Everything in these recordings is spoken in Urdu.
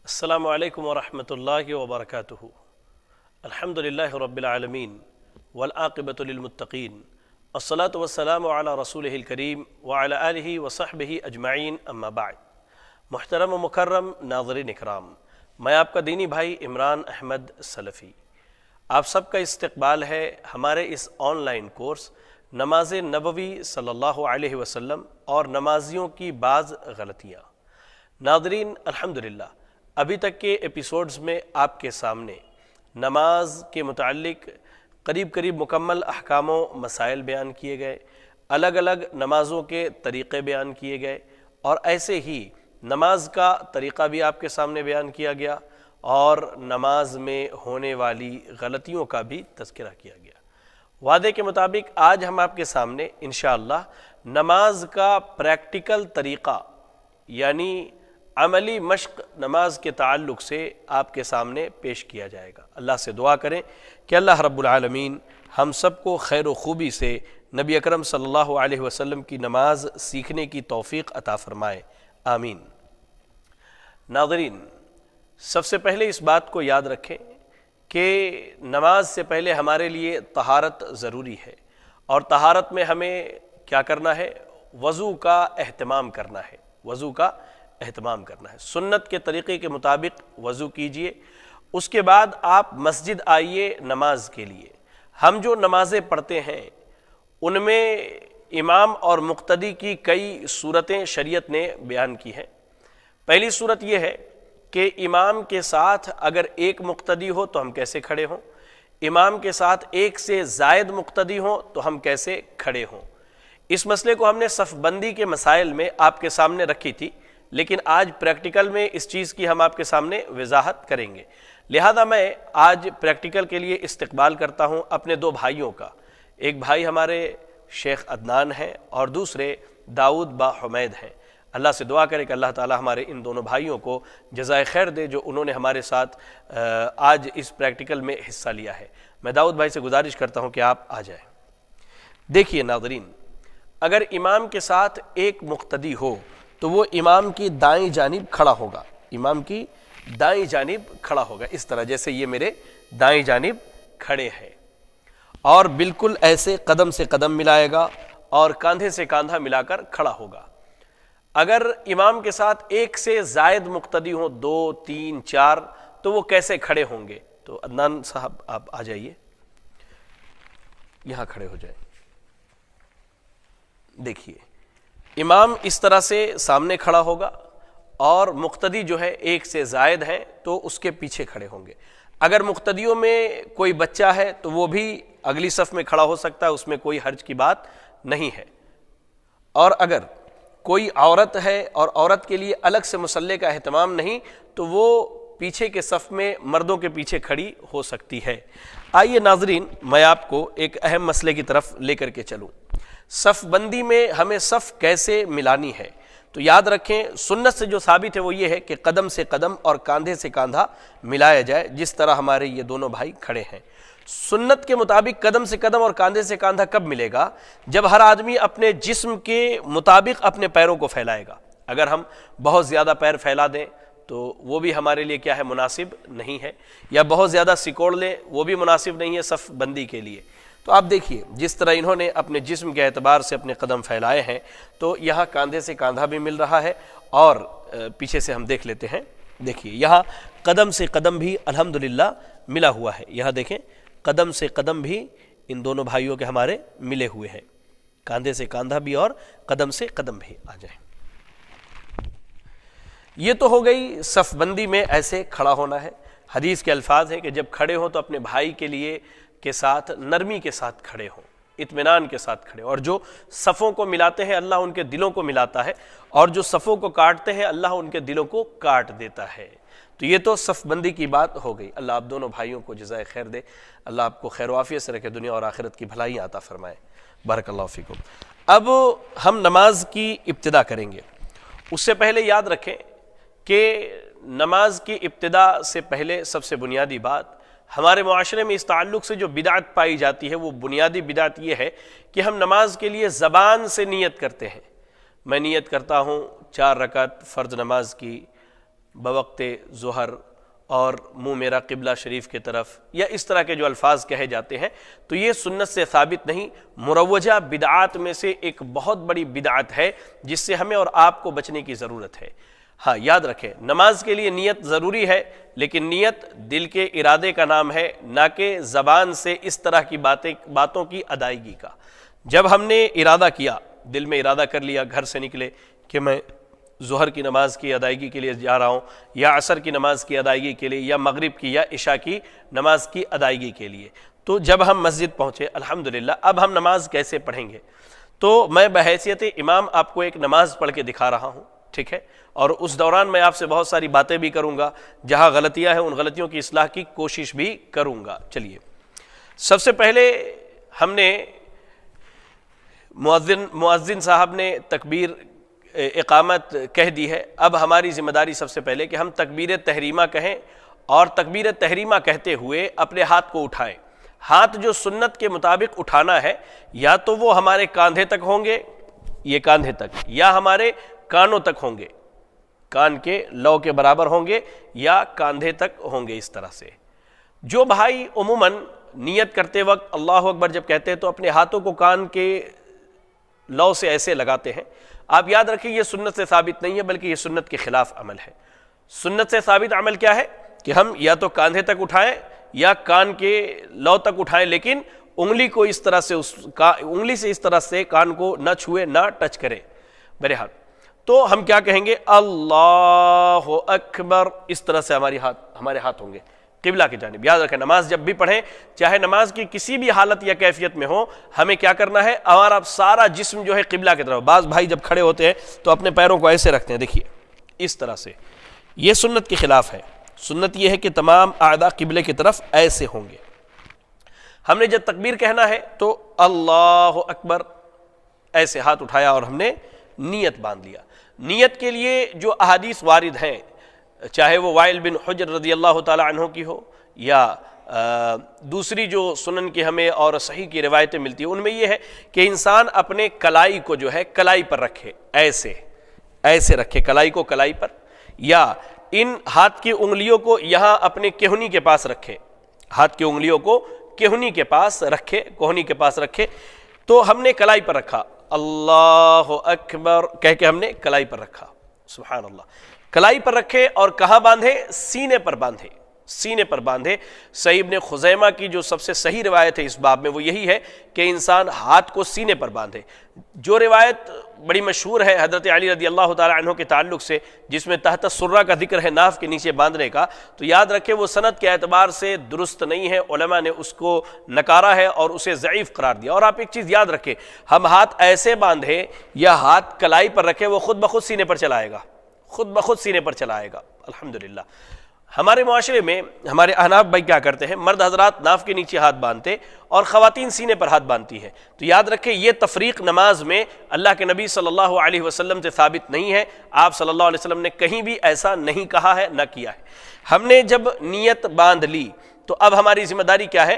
السلام علیکم ورحمۃ اللہ وبرکاتہ۔ الحمد للہ رب العالمین والعاقبۃ للمتقین، الصلاۃ والسلام علی رسولہ الکریم وعلی آلہ وصحبہ اجمعین، اما بعد۔ محترم و مکرم ناظرین اکرام، میں آپ کا دینی بھائی عمران احمد سلفی، آپ سب کا استقبال ہے ہمارے اس آن لائن کورس نماز نبوی صلی اللہ علیہ وسلم اور نمازیوں کی بعض غلطیاں۔ ناظرین، الحمدللہ ابھی تک کے ایپیسوڈز میں آپ کے سامنے نماز کے متعلق قریب مکمل احکام و مسائل بیان کیے گئے، الگ الگ نمازوں کے طریقے بیان کیے گئے، اور ایسے ہی نماز کا طریقہ بھی آپ کے سامنے بیان کیا گیا اور نماز میں ہونے والی غلطیوں کا بھی تذکرہ کیا گیا۔ وعدے کے مطابق آج ہم آپ کے سامنے انشاءاللہ نماز کا پریکٹیکل طریقہ یعنی عملی مشق نماز کے تعلق سے آپ کے سامنے پیش کیا جائے گا۔ اللہ سے دعا کریں کہ اللہ رب العالمین ہم سب کو خیر و خوبی سے نبی اکرم صلی اللہ علیہ وسلم کی نماز سیکھنے کی توفیق عطا فرمائے، آمین۔ ناظرین، سب سے پہلے اس بات کو یاد رکھیں کہ نماز سے پہلے ہمارے لیے طہارت ضروری ہے، اور طہارت میں ہمیں کیا کرنا ہے؟ وضو کا اہتمام کرنا ہے، وضو کا اہتمام کرنا ہے۔ سنت کے طریقے کے مطابق وضو کیجئے، اس کے بعد آپ مسجد آئیے نماز کے لیے۔ ہم جو نمازیں پڑھتے ہیں ان میں امام اور مقتدی کی کئی صورتیں شریعت نے بیان کی ہیں۔ پہلی صورت یہ ہے کہ امام کے ساتھ اگر ایک مقتدی ہو تو ہم کیسے کھڑے ہوں، امام کے ساتھ ایک سے زائد مقتدی ہوں تو ہم کیسے کھڑے ہوں۔ اس مسئلے کو ہم نے صف بندی کے مسائل میں آپ کے سامنے رکھی تھی، لیکن آج پریکٹیکل میں اس چیز کی ہم آپ کے سامنے وضاحت کریں گے۔ لہذا میں آج پریکٹیکل کے لیے استقبال کرتا ہوں اپنے دو بھائیوں کا۔ ایک بھائی ہمارے شیخ عدنان ہیں اور دوسرے داؤد با حمید ہیں۔ اللہ سے دعا کرے کہ اللہ تعالی ہمارے ان دونوں بھائیوں کو جزائے خیر دے جو انہوں نے ہمارے ساتھ آج اس پریکٹیکل میں حصہ لیا ہے۔ میں داؤد بھائی سے گزارش کرتا ہوں کہ آپ آ جائیں۔ دیکھیے ناظرین، اگر امام کے ساتھ ایک مقتدی ہو تو وہ امام کی دائیں جانب کھڑا ہوگا، امام کی دائیں جانب کھڑا ہوگا، اس طرح جیسے یہ میرے دائیں جانب کھڑے ہیں، اور بالکل ایسے قدم سے قدم ملائے گا اور کاندھے سے کاندھا ملا کر کھڑا ہوگا۔ اگر امام کے ساتھ ایک سے زائد مقتدی ہوں، 2 3 4، تو وہ کیسے کھڑے ہوں گے؟ تو عدنان صاحب آپ آ جائیے، یہاں کھڑے ہو جائیں۔ دیکھیے، امام اس طرح سے سامنے کھڑا ہوگا اور مقتدی جو ہے ایک سے زائد ہیں تو اس کے پیچھے کھڑے ہوں گے۔ اگر مقتدیوں میں کوئی بچہ ہے تو وہ بھی اگلی صف میں کھڑا ہو سکتا ہے، اس میں کوئی حرج کی بات نہیں ہے۔ اور اگر کوئی عورت ہے اور عورت کے لیے الگ سے مصلی کا اہتمام نہیں تو وہ پیچھے کے صف میں مردوں کے پیچھے کھڑی ہو سکتی ہے۔ آئیے ناظرین، میں آپ کو ایک اہم مسئلے کی طرف لے کر کے چلوں۔ صف بندی میں ہمیں صف کیسے ملانی ہے؟ تو یاد رکھیں، سنت سے جو ثابت ہے وہ یہ ہے کہ قدم سے قدم اور کاندھے سے کاندھا ملایا جائے، جس طرح ہمارے یہ دونوں بھائی کھڑے ہیں۔ سنت کے مطابق قدم سے قدم اور کاندھے سے کاندھا کب ملے گا؟ جب ہر آدمی اپنے جسم کے مطابق اپنے پیروں کو پھیلائے گا۔ اگر ہم بہت زیادہ پیر پھیلا دیں تو وہ بھی ہمارے لیے کیا ہے؟ مناسب نہیں ہے، یا بہت زیادہ سکوڑ لیں وہ بھی مناسب نہیں ہے صف بندی کے لیے۔ تو آپ دیکھیے، جس طرح انہوں نے اپنے جسم کے اعتبار سے اپنے قدم پھیلائے ہیں تو یہاں کاندھے سے کاندھا بھی مل رہا ہے، اور پیچھے سے ہم دیکھ لیتے ہیں۔ دیکھیے، یہاں قدم سے قدم بھی الحمدللہ ملا ہوا ہے۔ یہاں دیکھیں، قدم سے قدم بھی ان دونوں بھائیوں کے ہمارے ملے ہوئے ہیں، کاندھے سے کاندھا بھی اور قدم سے قدم بھی۔ آ جائیں۔ یہ تو ہو گئی صف بندی میں ایسے کھڑا ہونا ہے۔ حدیث کے الفاظ ہیں کہ جب کھڑے ہوں تو اپنے بھائی کے لیے کے ساتھ نرمی کے ساتھ کھڑے ہوں، اطمینان کے ساتھ کھڑے ہوں، اور جو صفوں کو ملاتے ہیں اللہ ان کے دلوں کو ملاتا ہے، اور جو صفوں کو کاٹتے ہیں اللہ ان کے دلوں کو کاٹ دیتا ہے۔ تو یہ تو صف بندی کی بات ہو گئی۔ اللہ آپ دونوں بھائیوں کو جزائے خیر دے، اللہ آپ کو خیر و عافیت سے رکھے، دنیا اور آخرت کی بھلائی عطا فرمائے۔ بارک اللہ فیکم۔ اب ہم نماز کی ابتدا کریں گے۔ اس سے پہلے یاد رکھیں کہ نماز کی ابتدا سے پہلے سب سے بنیادی بات ہمارے معاشرے میں اس تعلق سے جو بدعت پائی جاتی ہے، وہ بنیادی بدعت یہ ہے کہ ہم نماز کے لیے زبان سے نیت کرتے ہیں۔ میں نیت کرتا ہوں 4 رکعت فرض نماز کی، بوقت ظہر اور منہ میرا قبلہ شریف کی طرف، یا اس طرح کے جو الفاظ کہے جاتے ہیں، تو یہ سنت سے ثابت نہیں، مروجہ بدعات میں سے ایک بہت بڑی بدعت ہے جس سے ہمیں اور آپ کو بچنے کی ضرورت ہے۔ ہاں یاد رکھیں، نماز کے لیے نیت ضروری ہے، لیکن نیت دل کے ارادے کا نام ہے، نہ کہ زبان سے اس طرح کی باتوں کی ادائیگی کا۔ جب ہم نے ارادہ کیا، دل میں ارادہ کر لیا، گھر سے نکلے کہ میں ظہر کی نماز کی ادائیگی کے لیے جا رہا ہوں، یا عصر کی نماز کی ادائیگی کے لیے، یا مغرب کی یا عشاء کی نماز کی ادائیگی کے لیے، تو جب ہم مسجد پہنچے الحمدللہ اب ہم نماز کیسے پڑھیں گے؟ تو میں بحیثیت امام آپ کو ایک نماز پڑھ کے دکھا رہا ہوں، ٹھیک ہے، اور اس دوران میں آپ سے بہت ساری باتیں بھی کروں گا، جہاں غلطیاں ہیں ان غلطیوں کی اصلاح کی کوشش بھی کروں گا۔ چلیے، سب سے پہلے ہم نے مؤذن صاحب نے تکبیر اقامت کہہ دی ہے، اب ہماری ذمہ داری سب سے پہلے کہ ہم تکبیر تحریمہ کہیں، اور تکبیر تحریمہ کہتے ہوئے اپنے ہاتھ کو اٹھائیں۔ ہاتھ جو سنت کے مطابق اٹھانا ہے، یا تو وہ ہمارے کاندھے تک ہوں گے، یہ کاندھے تک، یا ہمارے کانوں تک ہوں گے، کان کے لو کے برابر ہوں گے، یا کاندھے تک ہوں گے، اس طرح سے۔ جو بھائی عموماً نیت کرتے وقت اللہ اکبر جب کہتے ہیں تو اپنے ہاتھوں کو کان کے لو سے ایسے لگاتے ہیں، آپ یاد رکھیں یہ سنت سے ثابت نہیں ہے، بلکہ یہ سنت کے خلاف عمل ہے۔ سنت سے ثابت عمل کیا ہے کہ ہم یا تو کاندھے تک اٹھائیں یا کان کے لو تک اٹھائیں، لیکن انگلی کو اس طرح سے انگلی سے اس طرح سے کان کو نہ چھوئے، نہ ٹچ کرے۔ بہرحال تو ہم کیا کہیں گے؟ اللہ اکبر، اس طرح سے ہمارے ہاتھ ہوں گے قبلہ کی جانب۔ یاد رکھیں نماز جب بھی پڑھیں، چاہے نماز کی کسی بھی حالت یا کیفیت میں ہو، ہمیں کیا کرنا ہے؟ ہمارا سارا جسم جو ہے قبلہ کی طرف۔ بعض بھائی جب کھڑے ہوتے ہیں تو اپنے پیروں کو ایسے رکھتے ہیں، دیکھیے اس طرح سے، یہ سنت کے خلاف ہے۔ سنت یہ ہے کہ تمام اعضاء قبلے کی طرف ایسے ہوں گے۔ ہم نے جب تکبیر کہنا ہے تو اللہ اکبر، ایسے ہاتھ اٹھایا اور ہم نے نیت باندھ لیا۔ نیت کے لیے جو احادیث وارد ہیں، چاہے وہ وائل بن حجر رضی اللہ تعالی عنہ کی ہو، یا دوسری جو سنن کی ہمیں اور صحیح کی روایتیں ملتی ہیں، ان میں یہ ہے کہ انسان اپنے کلائی کو جو ہے کلائی پر رکھے، ایسے رکھے کلائی کو کلائی پر، یا ان ہاتھ کی انگلیوں کو یہاں اپنے کہنی کے پاس رکھے، ہاتھ کی انگلیوں کو کہنی کے پاس رکھے، کوہنی کے پاس رکھے۔ تو ہم نے کلائی پر رکھا، اللہ اکبر کہہ کے ہم نے کلائی پر رکھا، سبحان اللہ، کلائی پر رکھے، اور کہاں باندھے؟ سینے پر باندھے، سینے پر باندھے۔ صحیح ابن خزیمہ کی جو سب سے صحیح روایت ہے اس باب میں وہ یہی ہے کہ انسان ہاتھ کو سینے پر باندھے۔ جو روایت بڑی مشہور ہے حضرت علی رضی اللہ تعالی عنہ کے تعلق سے، جس میں تحت السرہ کا ذکر ہے ناف کے نیچے باندھنے کا، تو یاد رکھے وہ سند کے اعتبار سے درست نہیں ہے، علماء نے اس کو نکارا ہے اور اسے ضعیف قرار دیا۔ اور آپ ایک چیز یاد رکھیں، ہم ہاتھ ایسے باندھے یا ہاتھ کلائی پر رکھے، وہ خود بخود سینے پر چلا آئے گا، خود بخود سینے پر چلا آئے گا۔ الحمدللہ ہمارے معاشرے میں ہمارے احناف بھائی کیا کرتے ہیں، مرد حضرات ناف کے نیچے ہاتھ باندھتے اور خواتین سینے پر ہاتھ باندھتی ہے۔ تو یاد رکھیں یہ تفریق نماز میں اللہ کے نبی صلی اللہ علیہ وسلم سے ثابت نہیں ہے، آپ صلی اللہ علیہ وسلم نے کہیں بھی ایسا نہیں کہا ہے، نہ کیا ہے۔ ہم نے جب نیت باندھ لی تو اب ہماری ذمہ داری کیا ہے؟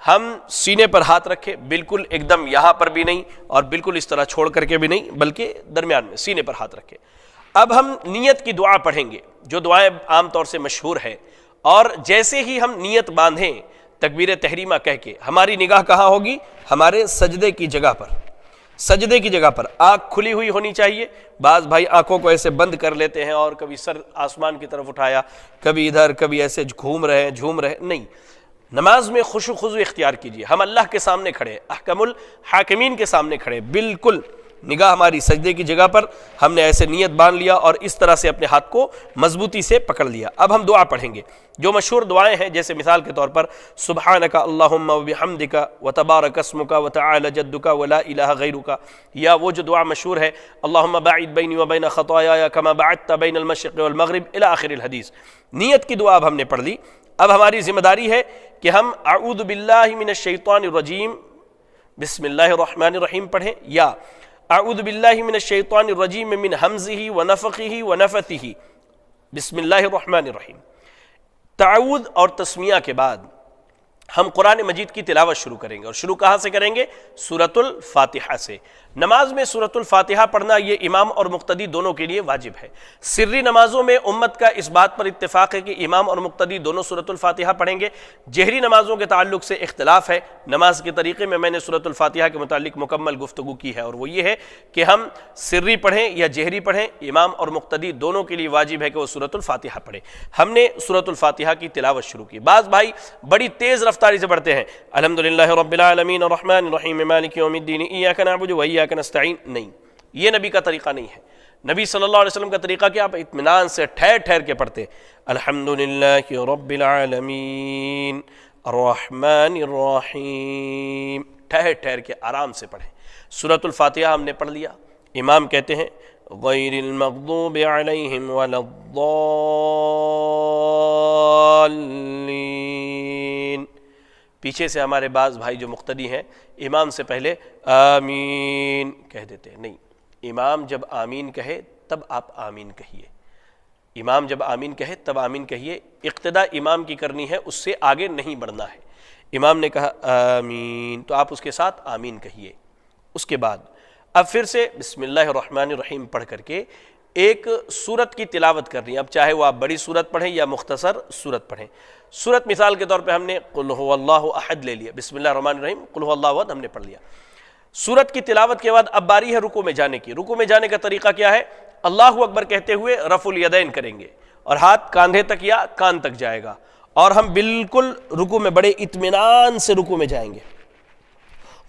ہم سینے پر ہاتھ رکھے، بالکل ایک دم یہاں پر بھی نہیں اور بالکل اس طرح چھوڑ کر کے بھی نہیں، بلکہ درمیان میں سینے پر ہاتھ رکھے۔ اب ہم نیت کی دعا پڑھیں گے، جو دعائیں عام طور سے مشہور ہے، اور جیسے ہی ہم نیت باندھیں تکبیر تحریمہ کہہ کے، ہماری نگاہ کہاں ہوگی؟ ہمارے سجدے کی جگہ پر، سجدے کی جگہ پر۔ آنکھ کھلی ہوئی ہونی چاہیے۔ بعض بھائی آنکھوں کو ایسے بند کر لیتے ہیں اور کبھی سر آسمان کی طرف اٹھایا، کبھی ادھر، کبھی ایسے جھوم رہے نہیں۔ نماز میں خشوع خضوع اختیار کیجیے۔ ہم اللہ کے سامنے کھڑے، احکم الحاکمین کے سامنے کھڑے، بالکل نگاہ ہماری سجدے کی جگہ پر، ہم نے ایسے نیت باندھ لیا اور اس طرح سے اپنے ہاتھ کو مضبوطی سے پکڑ لیا۔ اب ہم دعا پڑھیں گے، جو مشہور دعائیں ہیں، جیسے مثال کے طور پر سبحانک اللہم وبحمدک وتبارک اسمک وتعالی جدک ولا الہ غیرک، یا وہ جو دعا مشہور ہے اللہم باعد بینی وبین خطایایا کما بعدت بین المشرق والمغرب الی آخر الحدیث۔ نیت کی دعا اب ہم نے پڑھ لی۔ اب ہماری ذمہ داری ہے کہ ہم اعوذ باللہ من الشیطان الرجیم بسم اللہ الرحمن الرحیم پڑھیں، یا اعوذ باللہ من الشیطان الرجیم من حمزہ ونفخہ ونفثہ بسم اللہ الرحمن الرحیم۔ تعوذ اور تسمیہ کے بعد ہم قرآن مجید کی تلاوت شروع کریں گے، اور شروع کہاں سے کریں گے؟ سورۃ الفاتحہ سے۔ نماز میں سورۃ الفاتحہ پڑھنا یہ امام اور مقتدی دونوں کے لیے واجب ہے۔ سری نمازوں میں امت کا اس بات پر اتفاق ہے کہ امام اور مقتدی دونوں سورۃ الفاتحہ پڑھیں گے۔ جہری نمازوں کے تعلق سے اختلاف ہے، نماز کے طریقے میں نے سورۃ الفاتحہ کے متعلق مکمل گفتگو کی ہے، اور وہ یہ ہے کہ ہم سری پڑھیں یا جہری پڑھیں، امام اور مقتدی دونوں کے لیے واجب ہے کہ وہ سورۃ الفاتحہ پڑھیں۔ ہم نے سورۃ الفاتحہ کی تلاوت شروع کی۔ بعض بھائی بڑی تیز رفتاری سے پڑھتے ہیں، الحمدللہ رب العالمین الرحمن الرحیم مالک یوم الدین ایاک نعبد و ایاک نستعین، نہیں، یہ نبی کا طریقہ نہیں ہے۔ نبی صلی اللہ علیہ وسلم کا طریقہ کیا؟ آپ اطمینان سے ٹھہر ٹھہر کے پڑھتے، الحمدللہ رب العالمین الرحمن الرحیم، ٹھہر ٹھہر کے آرام سے پڑھیں۔ سورۃ الفاتحہ ہم نے پڑھ لیا، امام کہتے ہیں غیر المغضوب علیہم ولا الضالین، پیچھے سے ہمارے بعض بھائی جو مقتدی ہیں امام سے پہلے آمین کہہ دیتے ہیں، نہیں، امام جب آمین کہے تب آپ آمین کہیے، امام جب آمین کہے تب آمین کہیے، اقتدا امام کی کرنی ہے، اس سے آگے نہیں بڑھنا ہے۔ امام نے کہا آمین تو آپ اس کے ساتھ آمین کہیے۔ اس کے بعد اب پھر سے بسم اللہ الرحمن الرحیم پڑھ کر کے ایک سورت کی تلاوت کرنی ہے، اب چاہے وہ آپ بڑی سورت پڑھیں یا مختصر سورت پڑھیں۔ سورت مثال کے طور پہ ہم نے قل هو اللہ احد لے لیا، بسم اللہ الرحمن الرحیم قل هو اللہ احد ہم نے پڑھ لیا۔ سورت کی تلاوت کے بعد اب باری ہے رکوع میں جانے کی۔ رکوع میں جانے کا طریقہ کیا ہے؟ اللہ اکبر کہتے ہوئے رفع الیدین کریں گے، اور ہاتھ کاندھے تک یا کان تک جائے گا، اور ہم بالکل رکوع میں بڑے اطمینان سے رکوع میں جائیں گے۔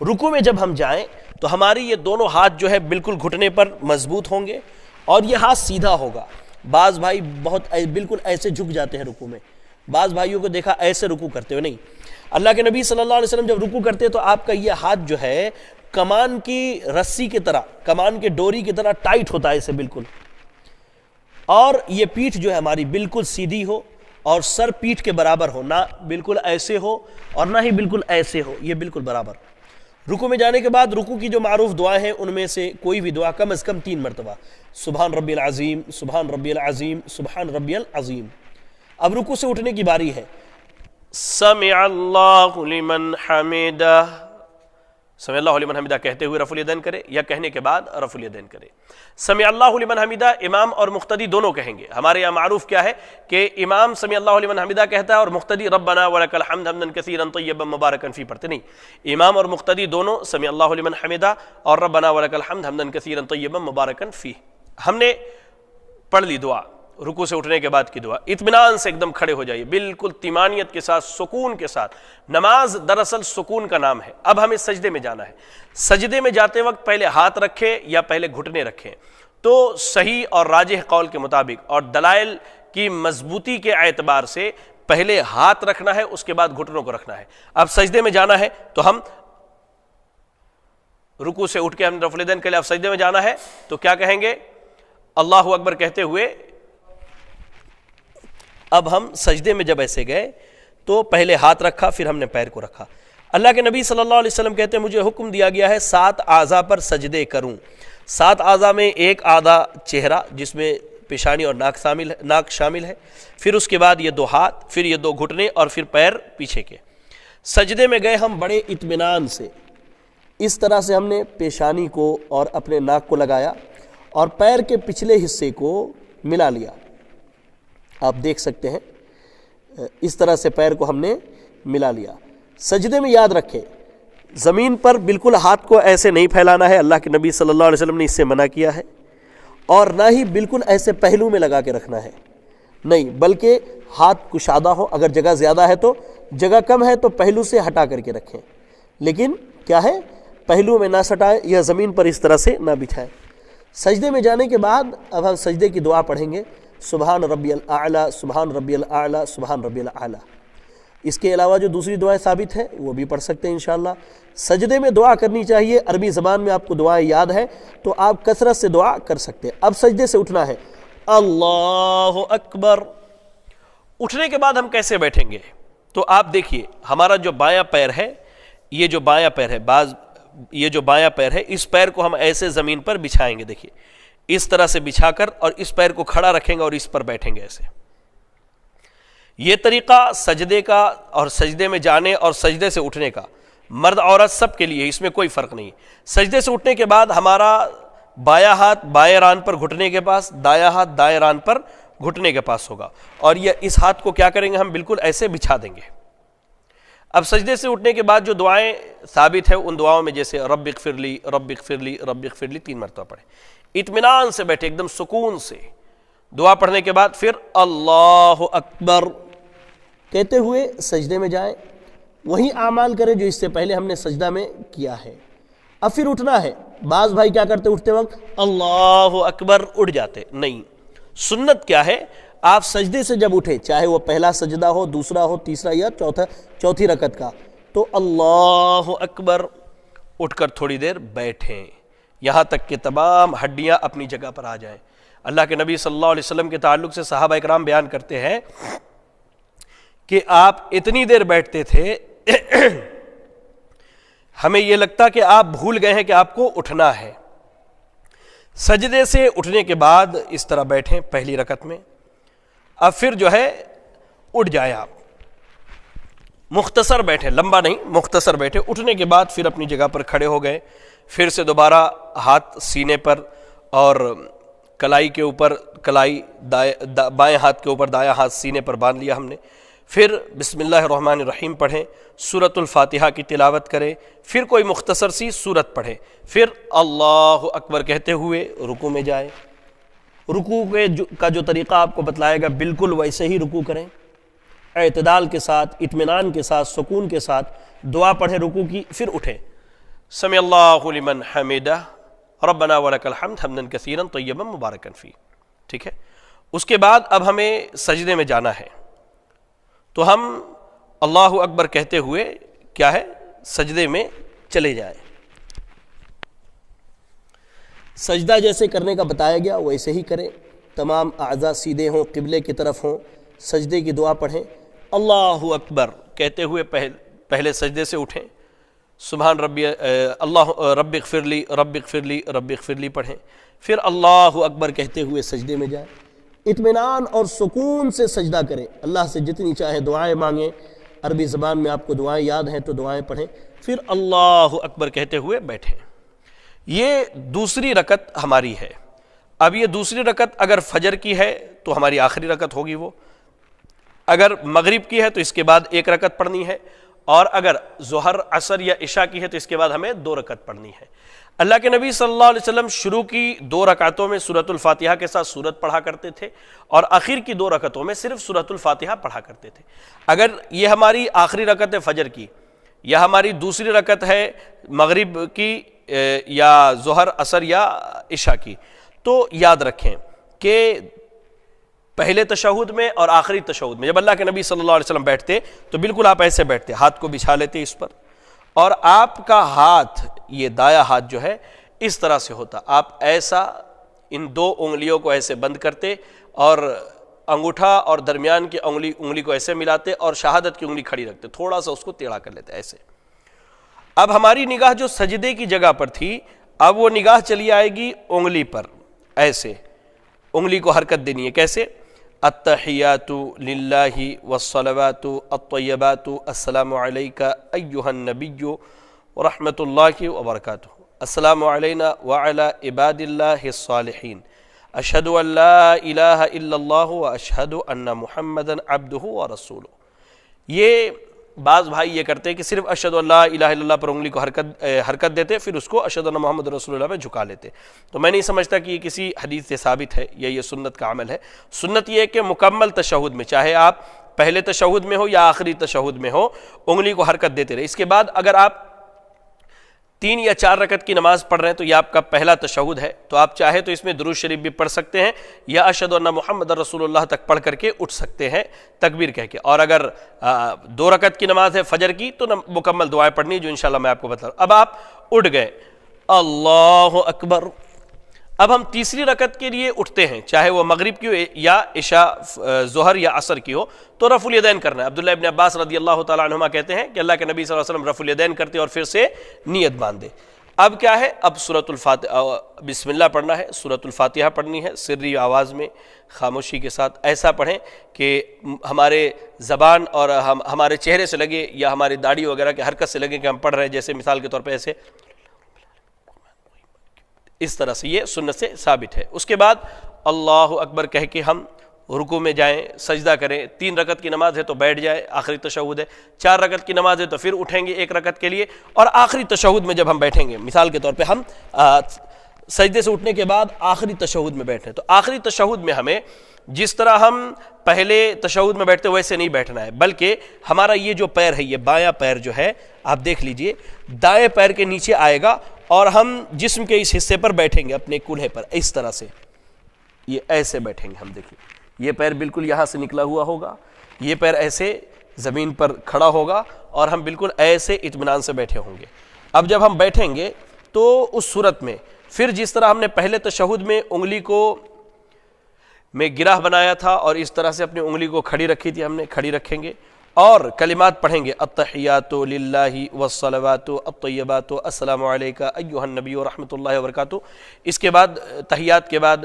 رکوع میں جب ہم جائیں تو ہماری یہ دونوں ہاتھ جو ہے بالکل گھٹنے پر مضبوط ہوں گے، اور یہ ہاتھ سیدھا ہوگا۔ بعض بھائی بہت بالکل ایسے جھک جاتے ہیں رکوع میں، بعض بھائیوں کو دیکھا ایسے رکوع کرتے ہوئے، نہیں، اللہ کے نبی صلی اللہ علیہ وسلم جب رکوع کرتے تو آپ کا یہ ہاتھ جو ہے کمان کی رسی کی طرح، کمان کے ڈوری کی طرح ٹائٹ ہوتا ہے اسے بالکل، اور یہ پیٹھ جو ہے ہماری بالکل سیدھی ہو، اور سر پیٹھ کے برابر ہو، نہ بالکل ایسے ہو اور نہ ہی بالکل ایسے ہو، یہ بالکل برابر۔ رکوع میں جانے کے بعد رکوع کی جو معروف دعائیں ہیں ان میں سے کوئی بھی دعا کم از کم 3 مرتبہ، سبحان ربی العظیم، سبحان ربی العظیم، سبحان ربی العظیم۔ اب رکوع سے اٹھنے کی باری ہے، سمع اللہ لمن حمدہ، سمع اللہ لمن حمدہ کہتے ہوئے رفع الیدین کرے یا کہنے کے بعد رفع الیدین کرے۔ سمع اللہ لمن حمدہ امام اور مقتدی دونوں کہیں گے۔ ہمارے یہاں معروف کیا ہے کہ امام سمع اللہ لمن حمدہ کہتا ہے اور مقتدی ربنا ولک الحمد حمدا کثیرا طیبا مبارکا فی پڑھتے نہیں، امام اور مقتدی دونوں سمع اللہ لمن حمدہ اور ربنا ولک الحمد حمدا کثیرا طیبا مبارکا فی۔ ہم نے پڑھ لی دعا، رکوع سے اٹھنے کے بعد کی دعا، اطمینان سے ایک دم کھڑے ہو جائیے، بالکل طمانینت کے ساتھ، سکون کے ساتھ۔ نماز دراصل سکون کا نام ہے۔ اب ہمیں سجدے میں جانا ہے۔ سجدے میں جاتے وقت پہلے ہاتھ رکھیں یا پہلے گھٹنے رکھیں، تو صحیح اور راجح قول کے مطابق اور دلائل کی مضبوطی کے اعتبار سے پہلے ہاتھ رکھنا ہے، اس کے بعد گھٹنوں کو رکھنا ہے۔ اب سجدے میں جانا ہے تو ہم رکوع سے اٹھ کے ہم رفع الیدین کے لیے اب سجدے میں جانا ہے تو کیا کہیں گے؟ اللہ اکبر کہتے ہوئے اب ہم سجدے میں جب ایسے گئے تو پہلے ہاتھ رکھا، پھر ہم نے پیر کو رکھا۔ اللہ کے نبی صلی اللہ علیہ وسلم کہتے ہیں مجھے حکم دیا گیا ہے 7 اعضاء پر سجدے کروں۔ 7 اعضاء میں ایک اعضاء چہرہ جس میں پیشانی اور ناک شامل ہے، پھر اس کے بعد یہ 2 ہاتھ، پھر یہ 2 گھٹنے، اور پھر پیر پیچھے کے۔ سجدے میں گئے ہم بڑے اطمینان سے، اس طرح سے ہم نے پیشانی کو اور اپنے ناک کو لگایا اور پیر کے پچھلے حصے کو ملا لیا۔ آپ دیکھ سکتے ہیں اس طرح سے پیر کو ہم نے ملا لیا۔ سجدے میں یاد رکھیں زمین پر بالکل ہاتھ کو ایسے نہیں پھیلانا ہے، اللہ کے نبی صلی اللہ علیہ وسلم نے اس سے منع کیا ہے، اور نہ ہی بالکل ایسے پہلو میں لگا کے رکھنا ہے، نہیں، بلکہ ہاتھ کشادہ ہو، اگر جگہ زیادہ ہے تو، جگہ کم ہے تو پہلو سے ہٹا کر کے رکھیں، لیکن کیا ہے پہلو میں نہ سٹائیں یا زمین پر اس طرح سے نہ بچھائیں۔ سجدے میں جانے کے بعد اب ہم سجدے کی دعا پڑھیں گے، سبحان ربی الاعلی، سبحان ربی الاعلی، سبحان ربی الاعلی۔ اس کے علاوہ جو دوسری دعائیں ثابت ہیں وہ بھی پڑھ سکتے ہیں انشاءاللہ۔ سجدے میں دعا کرنی چاہیے، عربی زبان میں آپ کو دعائیں یاد ہے تو آپ کثرت سے دعا کر سکتے ہیں۔ اب سجدے سے اٹھنا ہے، اللہ اکبر۔ اٹھنے کے بعد ہم کیسے بیٹھیں گے؟ تو آپ دیکھیے ہمارا جو بایاں پیر ہے، یہ جو بایاں پیر ہے، یہ جو بایاں پیر ہے، اس پیر کو ہم ایسے زمین پر بچھائیں گے، دیکھیے اس طرح سے بچھا کر، اور اس پیر کو کھڑا رکھیں گے اور اس پر بیٹھیں گے ایسے۔ یہ طریقہ سجدے کا اور سجدے میں جانے اور سجدے سے اٹھنے کا مرد عورت سب کے لیے، اس میں کوئی فرق نہیں۔ سجدے سے اٹھنے کے بعد ہمارا بایاں ہاتھ بائیں ران پر گھٹنے کے پاس، دایاں ہاتھ دائیں ران پر گھٹنے کے پاس ہوگا، اور یہ اس ہاتھ کو کیا کریں گے، ہم بالکل ایسے بچھا دیں گے۔ اب سجدے سے اٹھنے کے بعد جو دعائیں ثابت ہے ان دعاؤں میں جیسے رب اغفر لی، رب اغفر لی، رب اغفر لی 3 مرتبہ پڑھیں، اطمینان سے بیٹھے، ایک دم سکون سے۔ دعا پڑھنے کے بعد پھر اللہ اکبر کہتے ہوئے سجدے میں جائیں، وہی اعمال کریں جو اس سے پہلے ہم نے سجدہ میں کیا ہے۔ اب پھر اٹھنا ہے۔ بعض بھائی کیا کرتے اٹھتے وقت اللہ اکبر اٹھ جاتے، نہیں، سنت کیا ہے، آپ سجدے سے جب اٹھیں، چاہے وہ پہلا سجدہ ہو، دوسرا ہو، تیسرا یا چوتھی رکعت کا، تو اللہ اکبر اٹھ کر تھوڑی دیر بیٹھیں یہاں تک کہ تمام ہڈیاں اپنی جگہ پر آ جائیں۔ اللہ کے نبی صلی اللہ علیہ وسلم کے تعلق سے صحابہ اکرام بیان کرتے ہیں کہ آپ اتنی دیر بیٹھتے تھے ہمیں یہ لگتا کہ آپ بھول گئے ہیں کہ آپ کو اٹھنا ہے۔ سجدے سے اٹھنے کے بعد اس طرح بیٹھیں پہلی رکعت میں، اب پھر جو ہے اٹھ جائیں، آپ مختصر بیٹھیں، لمبا نہیں، مختصر بیٹھے۔ اٹھنے کے بعد پھر اپنی جگہ پر کھڑے ہو گئے، پھر سے دوبارہ ہاتھ سینے پر اور کلائی کے اوپر، کلائی بائیں ہاتھ کے اوپر، دایاں ہاتھ سینے پر باندھ لیا ہم نے۔ پھر بسم اللہ الرحمن الرحیم پڑھیں، سورۃ الفاتحہ کی تلاوت کریں، پھر کوئی مختصر سی سورت پڑھیں، پھر اللہ اکبر کہتے ہوئے رکوع میں جائیں۔ رکوع کا جو طریقہ آپ کو بتلائے گا بالکل ویسے ہی رکوع کریں، اعتدال کے ساتھ، اطمینان کے ساتھ، سکون کے ساتھ دعا پڑھیں رکوع کی، پھر اٹھیں۔ سمع اللہ لمن حمدہ ربنا ولک الحمد حمدا کثیرا طیبا مبارکا فیہ، ٹھیک ہے۔ اس کے بعد اب ہمیں سجدے میں جانا ہے، تو ہم اللہ اکبر کہتے ہوئے کیا ہے، سجدے میں چلے جائیں۔ سجدہ جیسے کرنے کا بتایا گیا ویسے ہی کریں، تمام اعضاء سیدھے ہوں، قبلے کی طرف ہوں، سجدے کی دعا پڑھیں، اللہ اکبر کہتے ہوئے پہلے سجدے سے اٹھیں، سبحان ربی اللہ رب اغفر لی، رب اغفر لی، رب اغفر لی پڑھیں، پھر اللہ اکبر کہتے ہوئے سجدے میں جائیں، اطمینان اور سکون سے سجدہ کریں، اللہ سے جتنی چاہے دعائیں مانگیں، عربی زبان میں آپ کو دعائیں یاد ہیں تو دعائیں پڑھیں، پھر اللہ اکبر کہتے ہوئے بیٹھیں۔ یہ دوسری رکعت ہماری ہے۔ اب یہ دوسری رکعت اگر فجر کی ہے تو ہماری آخری رکعت ہوگی وہ، اگر مغرب کی ہے تو اس کے بعد 1 رکعت پڑھنی ہے، اور اگر ظہر عصر یا عشاء کی ہے تو اس کے بعد ہمیں 2 رکعت پڑھنی ہے۔ اللہ کے نبی صلی اللہ علیہ وسلم شروع کی 2 رکعتوں میں سورۃ الفاتحہ کے ساتھ سورت پڑھا کرتے تھے، اور آخر کی 2 رکعتوں میں صرف سورۃ الفاتحہ پڑھا کرتے تھے۔ اگر یہ ہماری آخری رکعت ہے فجر کی، یا ہماری دوسری رکعت ہے مغرب کی، یا ظہر عصر یا عشاء کی، تو یاد رکھیں کہ پہلے تشہد میں اور آخری تشہد میں جب اللہ کے نبی صلی اللہ علیہ وسلم بیٹھتے تو بالکل آپ ایسے بیٹھتے، ہاتھ کو بچھا لیتے اس پر، اور آپ کا ہاتھ، یہ دایاں ہاتھ جو ہے اس طرح سے ہوتا، آپ ایسا ان 2 انگلیوں کو ایسے بند کرتے، اور انگوٹھا اور درمیان کی انگلی کو ایسے ملاتے، اور شہادت کی انگلی کھڑی رکھتے، تھوڑا سا اس کو ٹیڑھا کر لیتے ایسے۔ اب ہماری نگاہ جو سجدے کی جگہ پر تھی، اب وہ نگاہ چلی آئے گی انگلی پر، ایسے انگلی کو حرکت دینی ہے، کیسے؟ التحیات للہ والصلوات الطیبات السلام علیک ایہا النبی ورحمۃ اللہ وبرکاتہ، السلام علینا وعلی عباد اللہ الصالحین، اشہد ان لا الہ الا اللہ واشہد ان محمدا عبدہ ورسولہ۔ یہ بعض بھائی یہ کرتے کہ صرف اشہد ان لا الہ الا اللہ پر انگلی کو حرکت دیتے، پھر اس کو اشہد ان محمد رسول اللہ پہ جھکا لیتے، تو میں نہیں سمجھتا کہ یہ کسی حدیث سے ثابت ہے یا یہ سنت کا عمل ہے۔ سنت یہ ہے کہ مکمل تشہد میں، چاہے آپ پہلے تشہد میں ہو یا آخری تشہد میں ہو، انگلی کو حرکت دیتے رہے۔ اس کے بعد اگر آپ 3 یا 4 رکعت کی نماز پڑھ رہے ہیں تو یہ آپ کا پہلا تشہد ہے، تو آپ چاہے تو اس میں درود شریف بھی پڑھ سکتے ہیں، یا اشہد ان محمد رسول اللہ تک پڑھ کر کے اٹھ سکتے ہیں تکبیر کہہ کے، اور اگر 2 رکعت کی نماز ہے فجر کی تو مکمل دعائیں پڑھنی جو انشاءاللہ میں آپ کو بتا رہا ہوں۔ اب آپ اٹھ گئے، اللہ اکبر۔ اب ہم تیسری رکعت کے لیے اٹھتے ہیں، چاہے وہ مغرب کی ہو یا عشاء ظہر یا عصر کی ہو، تو رفع الیدین کرنا ہے۔ عبداللہ ابن عباس رضی اللہ تعالیٰ عنہما کہتے ہیں کہ اللہ کے نبی صلی اللہ علیہ وسلم رفع الیدین کرتے اور پھر سے نیت باندھے، اب کیا ہے، اب سورۃ الفاتحہ بسم اللہ پڑھنا ہے، سورۃ الفاتحہ پڑھنی ہے سری آواز میں خاموشی کے ساتھ، ایسا پڑھیں کہ ہمارے زبان اور ہمارے چہرے سے لگے یا ہماری داڑھی وغیرہ کے حرکت سے لگے کہ ہم پڑھ رہے ہیں، جیسے مثال کے طور پہ ایسے اس طرح سے، یہ سنت سے ثابت ہے۔ اس کے بعد اللہ اکبر کہہ کے ہم رکوع میں جائیں، سجدہ کریں۔ 3 رکعت کی نماز ہے تو بیٹھ جائے، آخری تشہد ہے۔ 4 رکعت کی نماز ہے تو پھر اٹھیں گے 1 رکعت کے لیے، اور آخری تشہد میں جب ہم بیٹھیں گے، مثال کے طور پہ ہم سجدے سے اٹھنے کے بعد آخری تشہد میں بیٹھیں، تو آخری تشہد میں ہمیں جس طرح ہم پہلے تشہد میں بیٹھتے ویسے نہیں بیٹھنا ہے، بلکہ ہمارا یہ جو پیر ہے، یہ بایاں پیر جو ہے آپ دیکھ لیجئے دائیں پیر کے نیچے آئے گا، اور ہم جسم کے اس حصے پر بیٹھیں گے اپنے کولہے پر، اس طرح سے یہ ایسے بیٹھیں گے ہم۔ دیکھیے یہ پیر بالکل یہاں سے نکلا ہوا ہوگا، یہ پیر ایسے زمین پر کھڑا ہوگا، اور ہم بالکل ایسے اطمینان سے بیٹھے ہوں گے۔ اب جب ہم بیٹھیں گے تو اس صورت میں پھر جس طرح ہم نے پہلے تشہد میں انگلی کو میں گرہ بنایا تھا اور اس طرح سے اپنی انگلی کو کھڑی رکھی تھی، ہم نے کھڑی رکھیں گے اور کلمات پڑھیں گے، التحیات للہ والصلوات الطیبات السلام علیک ایھا النبی ورحمۃ اللہ وبرکاتہ۔ اس کے بعد تحیات کے بعد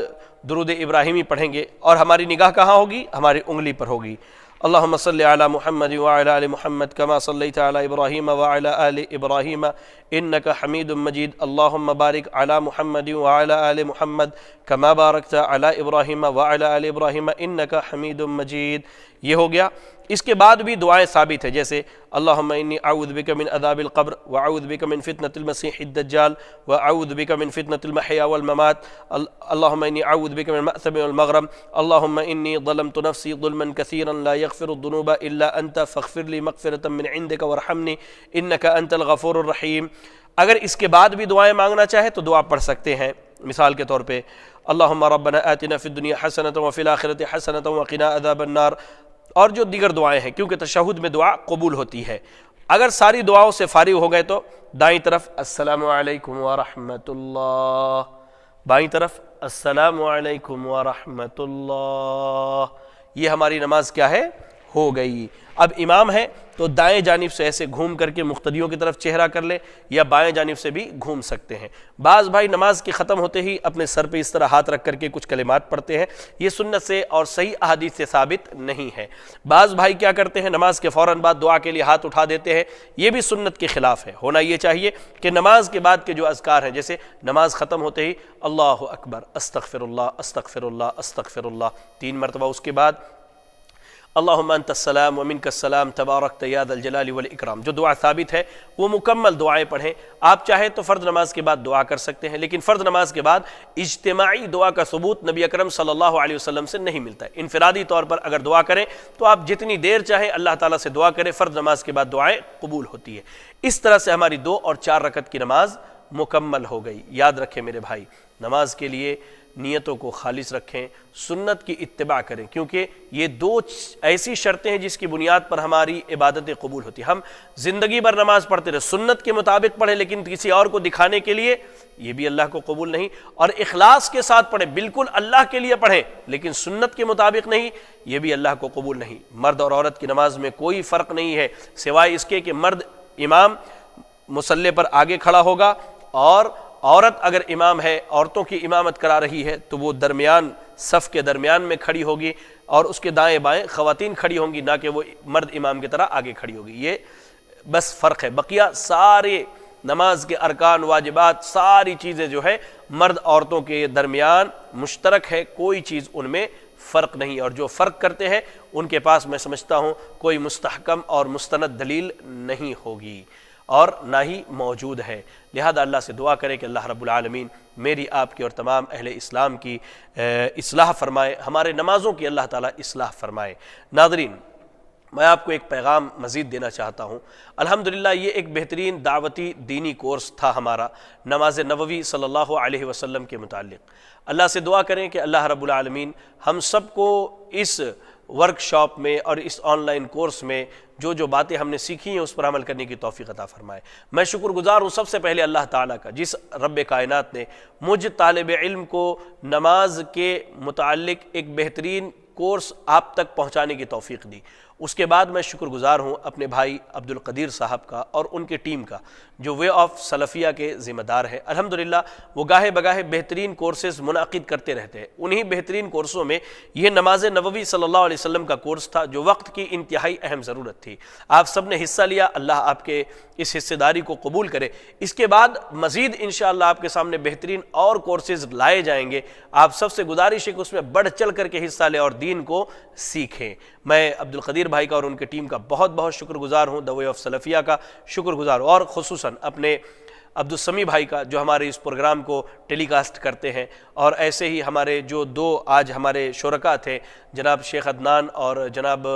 درود ابراہیمی پڑھیں گے، اور ہماری نگاہ کہاں ہوگی؟ ہماری انگلی پر ہوگی۔ اللہم صلی علی محمد وعلی آل محمد کما صلیت علی ابراہیم وعلی آل ابراہیم انک حمید مجید، اللہم بارک علی محمد وعلی آل محمد کما بارکت علی ابراہیم وعلی آل ابراہیم انک حمید مجید۔ یہ ہو گیا۔ اس کے بعد بھی دعائیں ثابت ہیں، جیسے اللہم انی اعوذ بک من عذاب القبر واعوذ بک من فتنة المسیح الدجال واعوذ بک من فتنة المحیا والممات، اللہم انی اعوذ بک من المأثم والمغرم، اللہم انی ظلمت نفسی ظلما کثیرا لا یغفر الذنوب الا انت فاغفر لی مغفرة من عندک وارحمنی انک انت الغفور الرحیم۔ اگر اس کے بعد بھی دعائیں مانگنا چاہے تو دعا پڑھ سکتے ہیں، مثال کے طور پہ اللہم ربنا آتنا فی الدنیا حسنۃ وفی الآخرۃ حسنۃ وقنا عذاب النار، اور جو دیگر دعائیں ہیں، کیونکہ تشہد میں دعا قبول ہوتی ہے۔ اگر ساری دعاؤں سے فارغ ہو گئے تو دائیں طرف السلام علیکم ورحمۃ اللہ، بائیں طرف السلام علیکم ورحمۃ اللہ، یہ ہماری نماز کیا ہے؟ ہو گئی۔ اب امام ہے تو دائیں جانب سے ایسے گھوم کر کے مقتدیوں کی طرف چہرہ کر لے، یا بائیں جانب سے بھی گھوم سکتے ہیں۔ بعض بھائی نماز کے ختم ہوتے ہی اپنے سر پہ اس طرح ہاتھ رکھ کر کے کچھ کلمات پڑھتے ہیں، یہ سنت سے اور صحیح احادیث سے ثابت نہیں ہے۔ بعض بھائی کیا کرتے ہیں، نماز کے فوراً بعد دعا کے لیے ہاتھ اٹھا دیتے ہیں، یہ بھی سنت کے خلاف ہے۔ ہونا یہ چاہیے کہ نماز کے بعد کے جو اذکار ہیں، جیسے نماز ختم ہوتے ہی اللہ اکبر، استغفر اللہ استغفر اللہ استغفر اللہ 3 مرتبہ، اس کے بعد اللہم انت السلام ومنک السلام تبارکت یا ذا الجلال والاکرام، جو دعا ثابت ہے وہ مکمل دعائیں پڑھیں۔ آپ چاہیں تو فرض نماز کے بعد دعا کر سکتے ہیں، لیکن فرض نماز کے بعد اجتماعی دعا کا ثبوت نبی اکرم صلی اللہ علیہ وسلم سے نہیں ملتا ہے۔ انفرادی طور پر اگر دعا کریں تو آپ جتنی دیر چاہیں اللہ تعالیٰ سے دعا کریں، فرض نماز کے بعد دعائیں قبول ہوتی ہے۔ اس طرح سے ہماری 2 اور 4 رکعت کی نماز مکمل ہو گئی۔ یاد رکھیں میرے بھائی، نماز کے لیے نیتوں کو خالص رکھیں، سنت کی اتباع کریں، کیونکہ یہ 2 ایسی شرطیں ہیں جس کی بنیاد پر ہماری عبادتیں قبول ہوتی ہیں۔ ہم زندگی بھر نماز پڑھتے رہے، سنت کے مطابق پڑھیں لیکن کسی اور کو دکھانے کے لیے، یہ بھی اللہ کو قبول نہیں۔ اور اخلاص کے ساتھ پڑھیں، بالکل اللہ کے لیے پڑھیں لیکن سنت کے مطابق نہیں، یہ بھی اللہ کو قبول نہیں۔ مرد اور عورت کی نماز میں کوئی فرق نہیں ہے، سوائے اس کے کہ مرد امام مصلی پر آگے کھڑا ہوگا، اور عورت اگر امام ہے، عورتوں کی امامت کرا رہی ہے تو وہ درمیان صف کے درمیان میں کھڑی ہوگی، اور اس کے دائیں بائیں خواتین کھڑی ہوں گی، نہ کہ وہ مرد امام کی طرح آگے کھڑی ہوگی۔ یہ بس فرق ہے، بقیہ سارے نماز کے ارکان واجبات ساری چیزیں جو ہے مرد عورتوں کے درمیان مشترک ہے، کوئی چیز ان میں فرق نہیں، اور جو فرق کرتے ہیں ان کے پاس میں سمجھتا ہوں کوئی مستحکم اور مستند دلیل نہیں ہوگی اور نہ ہی موجود ہے۔ لہذا اللہ سے دعا کریں کہ اللہ رب العالمین میری، آپ کی اور تمام اہل اسلام کی اصلاح فرمائے، ہمارے نمازوں کی اللہ تعالیٰ اصلاح فرمائے۔ ناظرین، میں آپ کو ایک پیغام مزید دینا چاہتا ہوں۔ الحمدللہ یہ ایک بہترین دعوتی دینی کورس تھا ہمارا نماز نبوی صلی اللہ علیہ وسلم کے متعلق۔ اللہ سے دعا کریں کہ اللہ رب العالمین ہم سب کو اس ورکشاپ میں اور اس آن لائن کورس میں جو جو باتیں ہم نے سیکھی ہیں اس پر عمل کرنے کی توفیق عطا فرمائے۔ میں شکر گزار ہوں سب سے پہلے اللہ تعالیٰ کا، جس رب کائنات نے مجھ طالب علم کو نماز کے متعلق ایک بہترین کورس آپ تک پہنچانے کی توفیق دی۔ اس کے بعد میں شکر گزار ہوں اپنے بھائی عبدالقدیر صاحب کا اور ان کی ٹیم کا جو وے آف سلفیہ کے ذمہ دار ہیں۔ الحمدللہ وہ گاہے بگاہے بہترین کورسز منعقد کرتے رہتے ہیں۔ انہی بہترین کورسوں میں یہ نماز نبوی صلی اللہ علیہ وسلم کا کورس تھا جو وقت کی انتہائی اہم ضرورت تھی۔ آپ سب نے حصہ لیا، اللہ آپ کے اس حصے داری کو قبول کرے۔ اس کے بعد مزید انشاءاللہ آپ کے سامنے بہترین اور کورسز لائے جائیں گے۔ آپ سب سے گزارش ہے کہ اس میں بڑھ چڑھ کر کے حصہ لیں اور دین کو سیکھیں۔ میں عبدالقدیر بھائی کا اور ان کی ٹیم کا بہت بہت شکر گزار ہوں، دا وے آف سلفیہ کا شکر گزار ہوں، اور خصوصاً اپنے عبدالسمیع بھائی کا جو ہمارے اس پروگرام کو ٹیلی کاسٹ کرتے ہیں، اور ایسے ہی ہمارے جو دو آج ہمارے شرکاء تھے جناب شیخ عدنان اور جناب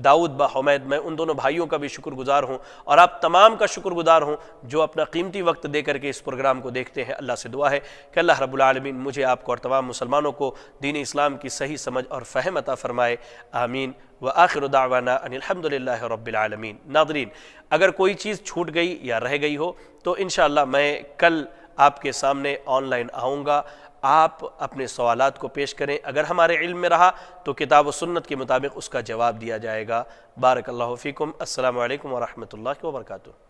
داؤد با حمید، میں ان دونوں بھائیوں کا بھی شکر گزار ہوں، اور آپ تمام کا شکر گزار ہوں جو اپنا قیمتی وقت دے کر کے اس پروگرام کو دیکھتے ہیں۔ اللہ سے دعا ہے کہ اللہ رب العالمین مجھے، آپ کو اور تمام مسلمانوں کو دین اسلام کی صحیح سمجھ اور فہم عطا فرمائے، آمین۔ وآخر دعوانا ان الحمدللہ رب العالمین۔ ناظرین، اگر کوئی چیز چھوٹ گئی یا رہ گئی ہو تو انشاءاللہ میں کل آپ کے سامنے آن لائن آؤں گا، آپ اپنے سوالات کو پیش کریں، اگر ہمارے علم میں رہا تو کتاب و سنت کے مطابق اس کا جواب دیا جائے گا۔ بارک اللہ فیکم، السلام علیکم ورحمۃ اللہ وبرکاتہ۔